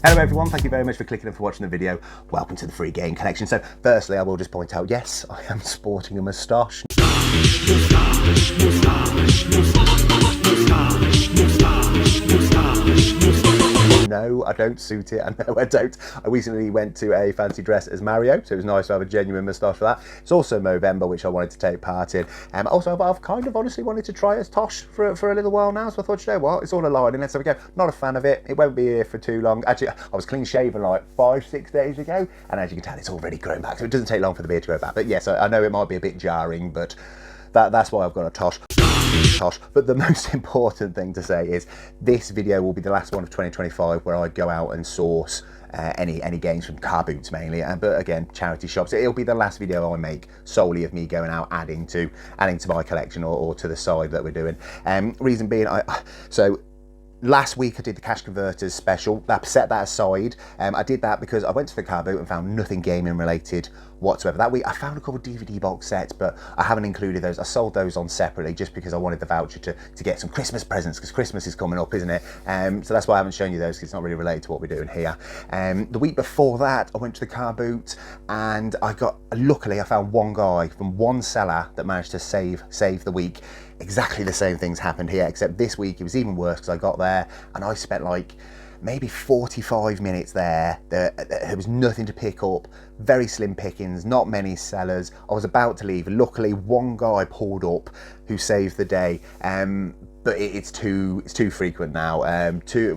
Hello everyone, thank you very much for clicking and for watching the video. Welcome to the free game collection. So firstly, I will just point out, yes, I am sporting a moustache. No, I don't suit it, and no, I don't. I recently went to a fancy dress as Mario, so it was nice to have a genuine moustache for that. It's also Movember, which I wanted to take part in. Also, I've kind of honestly wanted to try as Tosh for a little while now, so I thought, you know what, it's all aligning, let's have a go. Not a fan of it, it won't be here for too long. Actually, I was clean shaven like 5-6 days ago, and as you can tell, it's already grown back, so it doesn't take long for the beard to grow back. But yes, I know it might be a bit jarring, but that's why I've got a Tosh. But the most important thing to say is this video will be the last one of 2025 where I go out and source any games from CARBOOT mainly, but again, charity shops. It'll be the last video I make solely of me going out adding to my collection or to the side that we're doing. Reason being, so last week I did the cash converters special. Set that aside. I did that because I went to the CARBOOT and found nothing gaming related whatsoever. That week I found a couple of DVD box sets, but I haven't included those. I sold those on separately just because I wanted the voucher to get some Christmas presents, because Christmas is coming up, isn't it? So that's why I haven't shown you those, because it's not really related to what we're doing here. The week before that I went to the CARBOOT and luckily I found one guy from one seller that managed to save the week. Exactly the same things happened here, except this week it was even worse because I got there and I spent like maybe 45 minutes there. There was nothing to pick up, very slim pickings, not many sellers. I was about to leave. Luckily, one guy pulled up who saved the day. But it's too frequent now.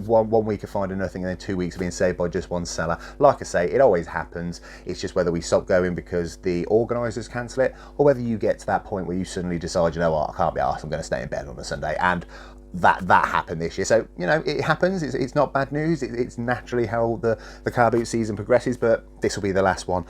One week of finding nothing, and then 2 weeks of being saved by just one seller. Like I say, it always happens. It's just whether we stop going because the organisers cancel it, or whether you get to that point where you suddenly decide, you know what, I can't be arsed, I'm going to stay in bed on a Sunday. And that happened this year. So, you know, it happens. It's not bad news. It's naturally how the CARBOOT season progresses, but this will be the last one.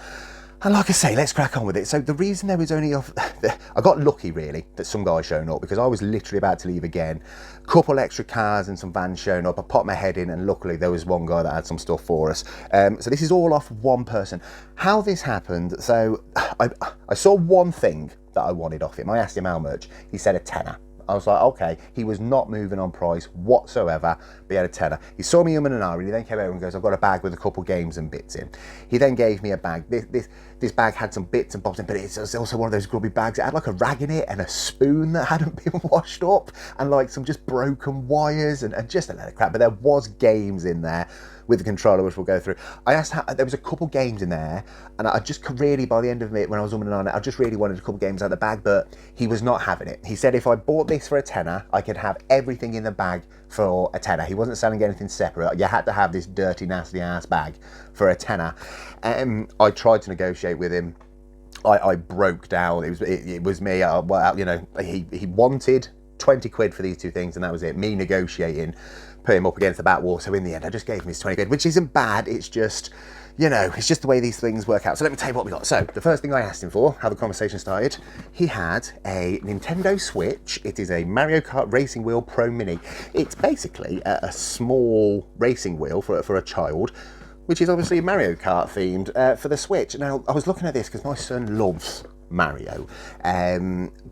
And like I say, let's crack on with it. So the reason there was only I got lucky really that some guys showing up, because I was literally about to leave again. Couple extra cars and some vans showing up. I popped my head in and luckily there was one guy that had some stuff for us. So this is all off one person. How this happened, so I saw one thing that I wanted off him. I asked him how much. He said a tenner. I was like, okay, he was not moving on price whatsoever, but he had a tenner. He saw me humming and ahhing, he then came over and goes, I've got a bag with a couple games and bits in. He then gave me a bag. This bag had some bits and bobs in, but it's also one of those grubby bags. It had like a rag in it and a spoon that hadn't been washed up, and like some just broken wires and just a load of crap. But there was games in there with the controller, which we'll go through. I asked there was a couple games in there, and I just really, by the end of it, when I was on it, I just really wanted a couple games out of the bag, but he was not having it. He said if I bought this for a tenner, I could have everything in the bag for a tenner. He wasn't selling anything separate. You had to have this dirty, nasty ass bag for a tenner. I tried to negotiate with him. I broke down. It was me. Well, you know, he wanted 20 quid for these two things, and that was it. Me negotiating, put him up against the back wall. So in the end, I just gave him his 20 quid, which isn't bad. It's just, you know, it's just the way these things work out. So let me tell you what we got. So the first thing I asked him for, how the conversation started, he had a Nintendo Switch. It is a Mario Kart Racing Wheel Pro Mini. It's basically a small racing wheel for a child, which is obviously Mario Kart themed for the Switch. Now, I was looking at this because my son loves Mario,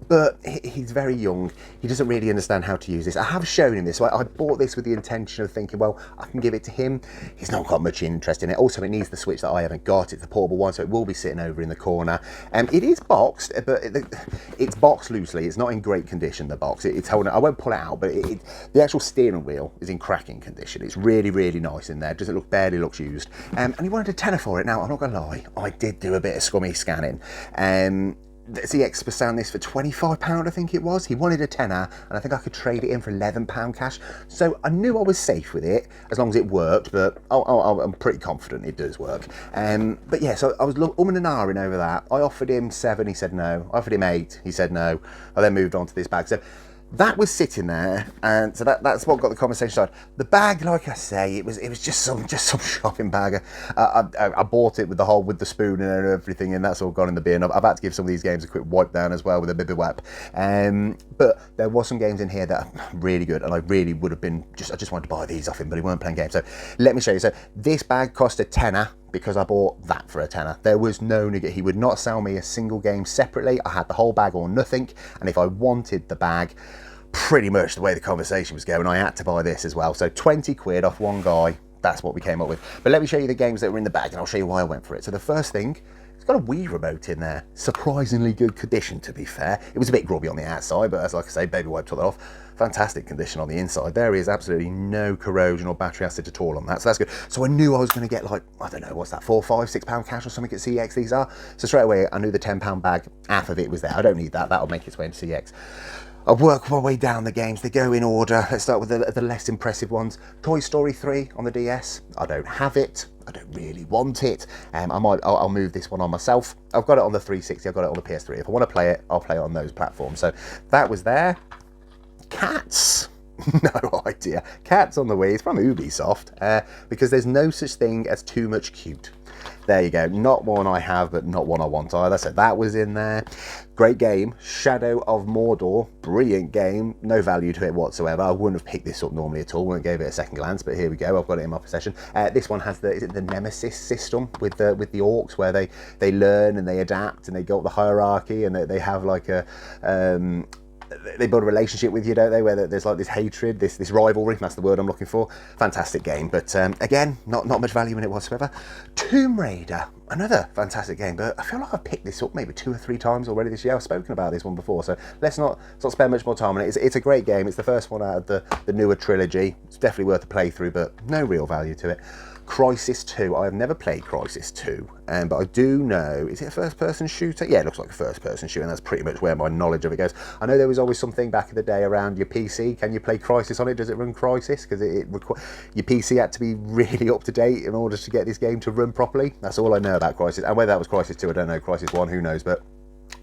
but he's very young. He doesn't really understand how to use this. I have shown him this, so I bought this with the intention of thinking, well, I can give it to him. He's not got much interest in it. Also, it needs the Switch that I haven't got. It's the portable one, so it will be sitting over in the corner. It is boxed, but it's boxed loosely. It's not in great condition, the box. It's holding. I won't pull it out, but the actual steering wheel is in cracking condition. It's really, really nice in there. Barely looks used. And he wanted a tenner for it. Now, I'm not gonna lie, I did do a bit of scummy scanning. The CEX was selling this for £25, I think it was. He wanted a tenner, and I think I could trade it in for £11 cash. So I knew I was safe with it, as long as it worked, but I'm pretty confident it does work. But yeah, so I was umming and ahhing over that. I offered him 7, he said no. I offered him 8, he said no. I then moved on to this bag. So that was sitting there, and so that's what got the conversation started. The bag, like I say, it was just some shopping bag. I bought it with the spoon and everything, and that's all gone in the bin. I've had to give some of these games a quick wipe down as well with a bibby wipe. But there was some games in here that are really good, and I really would have been I just wanted to buy these off him, but he weren't playing games. So let me show you. So this bag cost a tenner, because I bought that for a tenner. There was no he would not sell me a single game separately. I had the whole bag or nothing, and if I wanted the bag, pretty much the way the conversation was going, I had to buy this as well. So 20 quid off one guy that's what we came up with. But let me show you the games that were in the bag, and I'll show you why I went for it. So the first thing, it's got a Wii remote in there. Surprisingly good condition, to be fair. It was a bit grubby on the outside, but as like I say, baby wiped all that off. Fantastic condition on the inside. There is absolutely no corrosion or battery acid at all on that, so that's good. So I knew I was going to get, like, I don't know, what's that, £4, £5, £6 cash or something at CEX these are. So straight away, I knew the £10 bag, half of it was there. I don't need that, that'll make its way into CEX. I'll work my way down the games. They go in order. Let's start with the less impressive ones. Toy Story 3 on the DS. I don't have it. I don't really want it. I'll move this one on myself. I've got it on the 360. I've got it on the PS3. If I want to play it, I'll play it on those platforms. So that was there. Cats. No idea. Cats on the Wii. It's from Ubisoft because there's no such thing as too much cute. There you go. Not one I have, but not one I want either. So that was in there. Great game. Shadow of Mordor. Brilliant game. No value to it whatsoever. I wouldn't have picked this up normally at all. Wouldn't have gave it a second glance, but here we go. I've got it in my possession. This one has is it the Nemesis system with the orcs, where they learn and they adapt and they go up the hierarchy, and they have like a they build a relationship with you, don't they, where there's like this hatred, this rivalry, that's the word I'm looking for. Fantastic game, but again, not much value in it whatsoever. Tomb Raider, another fantastic game, but I feel like I've picked this up maybe 2 or 3 times already this year. I've spoken about this one before, so let's not spend much more time on it. It's a great game. It's the first one out of the newer trilogy. It's definitely worth a playthrough, but no real value to it. Crysis 2. I have never played Crysis 2, but I do know, is it a first-person shooter? Yeah, it looks like a first-person shooter, and that's pretty much where my knowledge of it goes. I know there was always something back in the day around your PC. Can you play Crysis on it? Does it run Crysis? Because your PC had to be really up-to-date in order to get this game to run properly. That's all I know about Crysis. And whether that was Crysis 2, I don't know. Crysis 1, who knows? But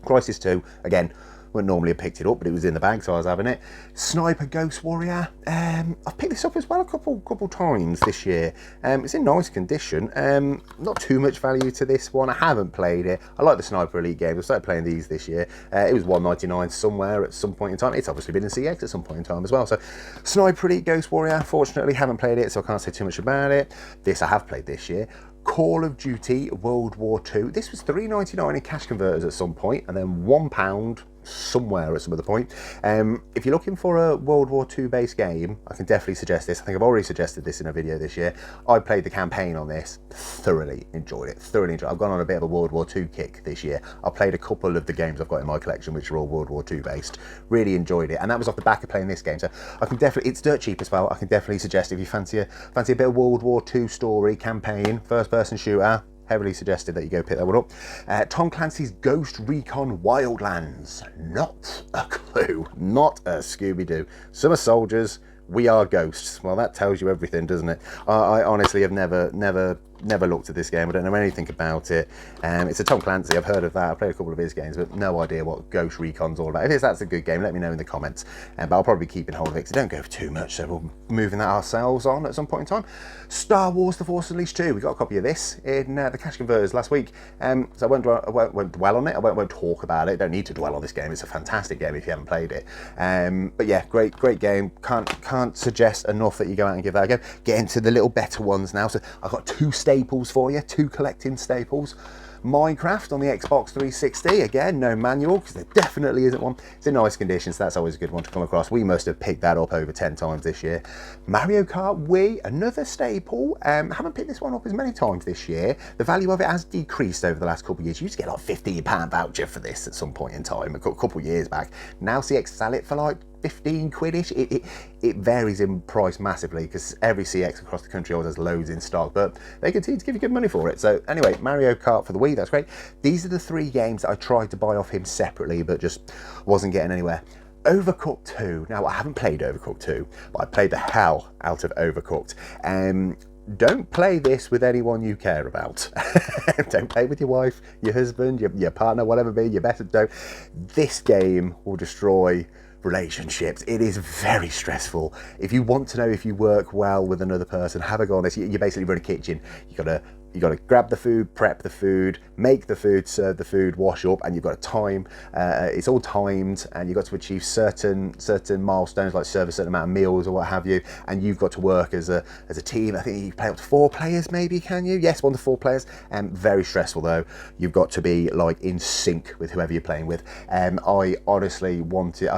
Crysis 2, again, wouldn't normally have picked it up, but it was in the bag, so I was having it. Sniper Ghost Warrior. I've picked this up as well a couple times this year. It's in nice condition. Not too much value to this one. I haven't played it. I like the Sniper Elite games. I started playing these this year. It was $1.99 somewhere at some point in time. It's obviously been in CX at some point in time as well. So Sniper Elite Ghost Warrior, fortunately, haven't played it, so I can't say too much about it. This I have played this year. Call of Duty World War II. This was $3.99 in cash converters at some point, and then £1 somewhere at some other point. If you're looking for a World War II based game, I can definitely suggest this. I think I've already suggested this in a video this year. I played the campaign on this, thoroughly enjoyed it. I've gone on a bit of a World War II kick this year. I played a couple of the games I've got in my collection which are all World War II based. Really enjoyed it, and that was off the back of playing this game. So I can definitely, it's dirt cheap as well. I can definitely suggest, if you fancy a bit of World War II story campaign, first person shooter, heavily suggested that you go pick that one up. Tom Clancy's Ghost Recon Wildlands. Not a clue. Not a Scooby-Doo. Some are soldiers. We are ghosts. Well, that tells you everything, doesn't it? I honestly have never looked at this game. I don't know anything about it. It's a Tom Clancy. I've heard of that. I've played a couple of his games, but no idea what Ghost Recon's all about. If that's a good game, let me know in the comments. But I'll probably be keeping hold of it because I don't go for too much, so we'll be moving that ourselves on at some point in time. Star Wars The Force Unleashed 2. We got a copy of this in the cash converters last week. So I won't dwell on it. I won't talk about it. Don't need to dwell on this game. It's a fantastic game if you haven't played it. But yeah, great game. Can't suggest enough that you go out and give that a go. Get into the little better ones now. So I've got 2 staples for you, 2 collecting staples. Minecraft on the Xbox 360, again, no manual, because there definitely isn't one. It's in nice condition, so that's always a good one to come across. We must have picked that up over 10 times this year. Mario Kart Wii, another staple. Haven't picked this one up as many times this year. The value of it has decreased over the last couple of years. You used to get like £15 voucher for this at some point in time, a couple of years back. Now CX sell it for like 15 quid-ish. It varies in price massively because every CX across the country always has loads in stock, but they continue to give you good money for it. So anyway, Mario Kart for the Wii, that's great. These are the 3 games that I tried to buy off him separately, but just wasn't getting anywhere. Overcooked 2. Now, I haven't played Overcooked 2, but I played the hell out of Overcooked. Don't play this with anyone you care about. Don't play with your wife, your husband, your partner, whatever it be, you better don't. This game will destroy relationships. It is very stressful. If you want to know if you work well with another person, have a go on this. You basically run a kitchen. You got to you got to grab the food, prep the food, make the food, serve the food, wash up, and you've got a time. It's all timed, and you've got to achieve certain milestones, like serve a certain amount of meals or what have you. And you've got to work as a team. I think you can play up to 4 players, maybe, can you? Yes, 1 to 4 players. Very stressful though. You've got to be like in sync with whoever you're playing with. I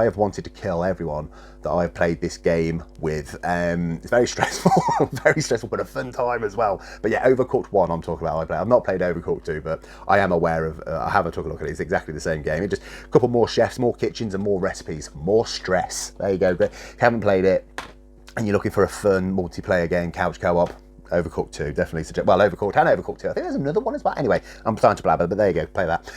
have wanted to kill everyone that I've played this game with. It's very stressful, very stressful, but a fun time as well. But yeah, Overcooked 1 I'm talking about. I've not played Overcooked 2, but I am aware of, I have a took a look at it. It's exactly the same game. It just a couple more chefs, more kitchens, and more recipes, more stress. There you go. But if you haven't played it and you're looking for a fun multiplayer game, couch co-op, Overcooked 2, definitely suggest. Well, Overcooked and Overcooked 2. I think there's another one as well. Anyway, I'm starting to blabber, but there you go, play that.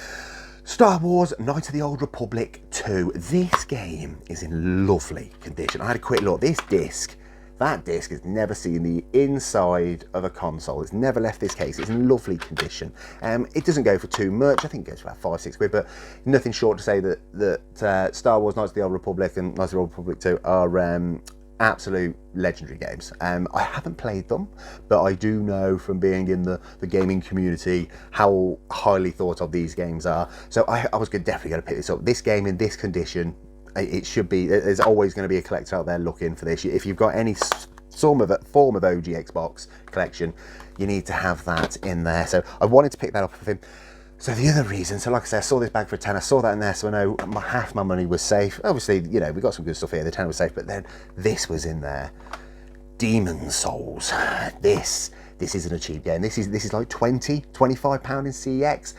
Star Wars Knights of the Old Republic 2. This game is in lovely condition. I had a quick look. This disc, that disc has never seen the inside of a console. It's never left this case. It's in lovely condition. It doesn't go for too much. I think it goes for about 5-6 quid, but nothing short to say that Star Wars Knights of the Old Republic and Knights of the Old Republic 2 are absolute legendary games. I haven't played them, but I do know from being in the gaming community how highly thought of these games are. So I was definitely going to pick this up. This game in this condition, it should be, there's always going to be a collector out there looking for this. If you've got any form of OG Xbox collection, you need to have that in there. So I wanted to pick that up with him. So the other reason, so like I said, I saw this bag for a £10, I saw that in there, so I know half my money was safe. Obviously, you know, we got some good stuff here, the £10 was safe, but then this was in there. Demon Souls. This isn't a cheap game. This is like £20, £25 in CEX.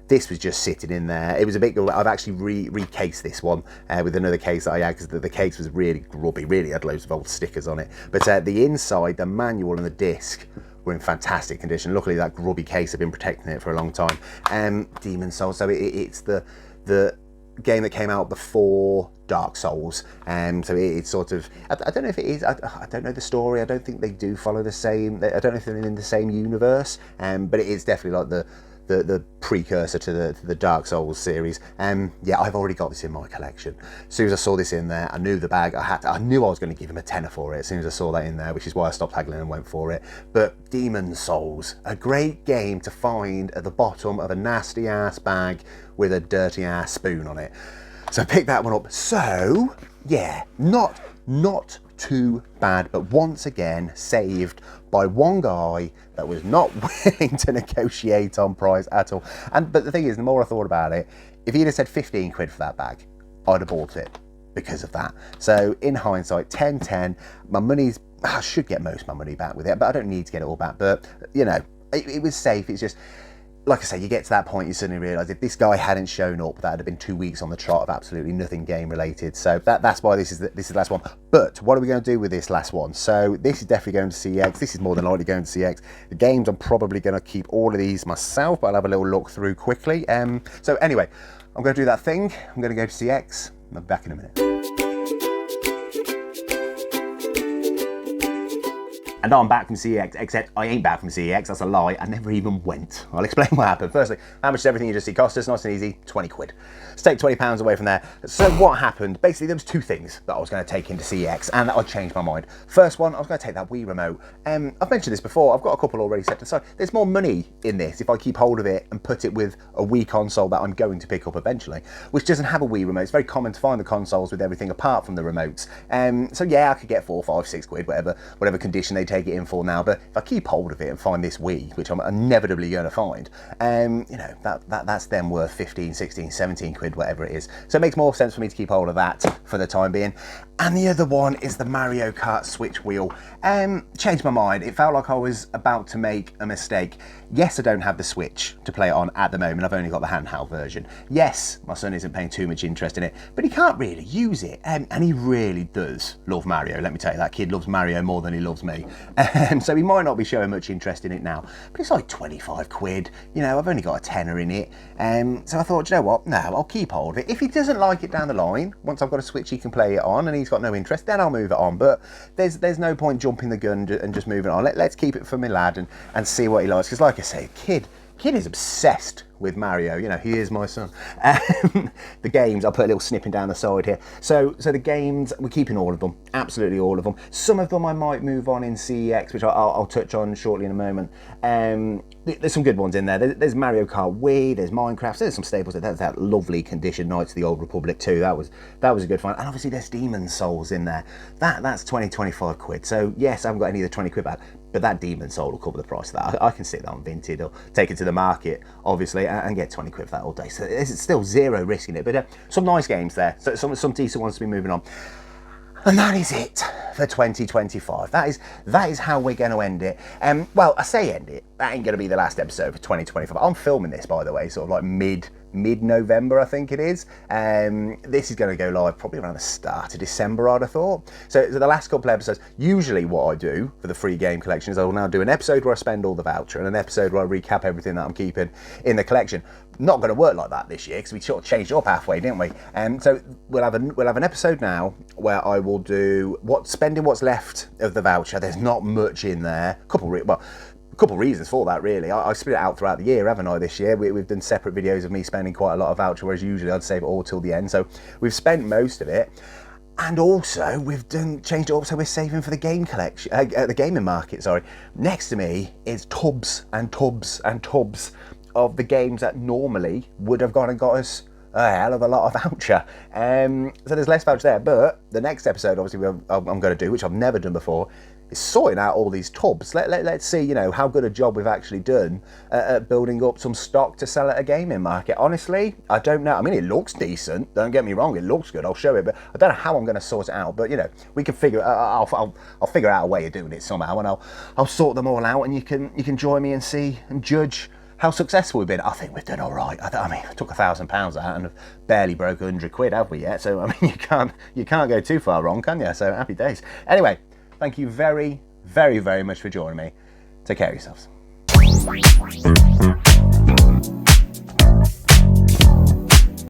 This was just sitting in there. It was a bit good. I've actually recased this one with another case that I had, because the case was really grubby, really had loads of old stickers on it. But the inside, the manual and the disc were in fantastic condition. Luckily, that grubby case had been protecting it for a long time. Demon Souls, so it's the game that came out before Dark Souls. So it's sort of, I don't know if it is, I don't know the story. I don't think they do follow the same, I don't know if they're in the same universe, but it is definitely like the precursor to the Dark Souls series. Yeah, I've already got this in my collection. As soon as I saw this in there, I knew the bag, I knew I was going to give him a tenner for it as soon as I saw that in there, which is why I stopped haggling and went for it. But Demon Souls, a great game to find at the bottom of a nasty ass bag with a dirty ass spoon on it. So pick that one up. So yeah, not too bad, but once again saved by one guy that was not willing to negotiate on price at all. But the thing is, the more I thought about it, if he'd have said 15 quid for that bag, I'd have bought it because of that. So in hindsight, 10-10, my money's, I should get most of my money back with it, but I don't need to get it all back. But you know, it was safe. It's just, like I say, you get to that point, you suddenly realise if this guy hadn't shown up, that would have been 2 weeks on the trot of absolutely nothing game related. So that's why this is the last one. But what are we going to do with this last one? So this is definitely going to CEX. This is more than likely going to CEX. The games, I'm probably going to keep all of these myself, but I'll have a little look through quickly. So anyway, I'm going to do that thing. I'm going to go to CEX. I'll be back in a minute. And I'm back from CEX, except I ain't back from CEX, that's a lie, I never even went. I'll explain what happened. Firstly, how much does everything you just see cost us? Nice and easy, 20 quid. Let's take £20 away from there. So what happened? Basically, there was 2 things that I was going to take into CEX, and I changed my mind. First one, I was going to take that Wii remote. I've mentioned this before, I've got a couple already set aside. There's more money in this if I keep hold of it and put it with a Wii console that I'm going to pick up eventually, which doesn't have a Wii remote. It's very common to find the consoles with everything apart from the remotes. So yeah, I could get 4, 5, 6 quid, whatever condition they take it in for now, but if I keep hold of it and find this Wii, which I'm inevitably going to find, you know, that's then worth 15, 16, 17 quid, whatever it is. So it makes more sense for me to keep hold of that for the time being. And the other one is the Mario Kart Switch wheel. Changed my mind. It felt like I was about to make a mistake. Yes, I don't have the Switch to play it on at the moment. I've only got the handheld version. Yes, my son isn't paying too much interest in it, but he can't really use it. And he really does love Mario. Let me tell you, that kid loves Mario more than he loves me. So he might not be showing much interest in it now, but it's like 25 quid. You know, I've only got a tenner in it. So I thought, you know what? No, I'll keep hold of it. If he doesn't like it down the line, once I've got a Switch he can play it on and he's got no interest, then I'll move it on. But there's no point jumping the gun and just moving on. Let's keep it for my lad and see what he likes. Because like I say, kid is obsessed with Mario. You know, he is my son. The games, I'll put a little snipping down the side here. So the games, we're keeping all of them, absolutely all of them. Some of them I might move on in CEX, which I'll touch on shortly in a moment. There's some good ones in there. There's Mario Kart Wii, there's Minecraft, there's some staples. There's that lovely condition Knights of the Old Republic too. That was a good fun. And obviously there's Demon's Souls in there. That's 20-25 quid. So yes, I haven't got any of the 20 quid back, but that Demon's Soul will cover the price of that. I can stick that on Vinted or take it to the market, obviously, and get 20 quid for that all day. So there's still zero risk in it, but some nice games there. So some decent ones to be moving on. And that is it for 2025. That is how we're going to end it. Well, I say end it. That ain't going to be the last episode for 2025. I'm filming this, by the way, sort of like mid-November, I think it is. This is going to go live probably around the start of December, I'd have thought. So the last couple of episodes, usually what I do for the free game collection is I will now do an episode where I spend all the voucher and an episode where I recap everything that I'm keeping in the collection. Not going to work like that this year because we sort of changed it up halfway, didn't we? So we'll have an episode now where I will do spending what's left of the voucher. There's not much in there. A couple reasons for that, really. I split it out throughout the year, haven't I, this year? We've done separate videos of me spending quite a lot of voucher, whereas usually I'd save it all till the end. So we've spent most of it. And also, we've changed it up so we're saving for the game collection, the gaming market, sorry. Next to me is tubs and tubs and tubs of the games that normally would have gone and got us a hell of a lot of voucher. So there's less voucher there, but the next episode, obviously, I'm going to do, which I've never done before, is sorting out all these tubs. Let's see, you know, how good a job we've actually done at building up some stock to sell at a gaming market. Honestly, I don't know. I mean, it looks decent. Don't get me wrong, it looks good. I'll show it, but I don't know how I'm going to sort it out. But you know, we can figure. I'll figure out a way of doing it somehow, and I'll sort them all out, and you can join me and see and judge how successful we've been. I think we've done all right. I mean, I took £1,000 out and have barely broke 100 quid, have we yet? So I mean, you can't go too far wrong, can you? So happy days. Anyway, thank you very, very, very much for joining me. Take care of yourselves.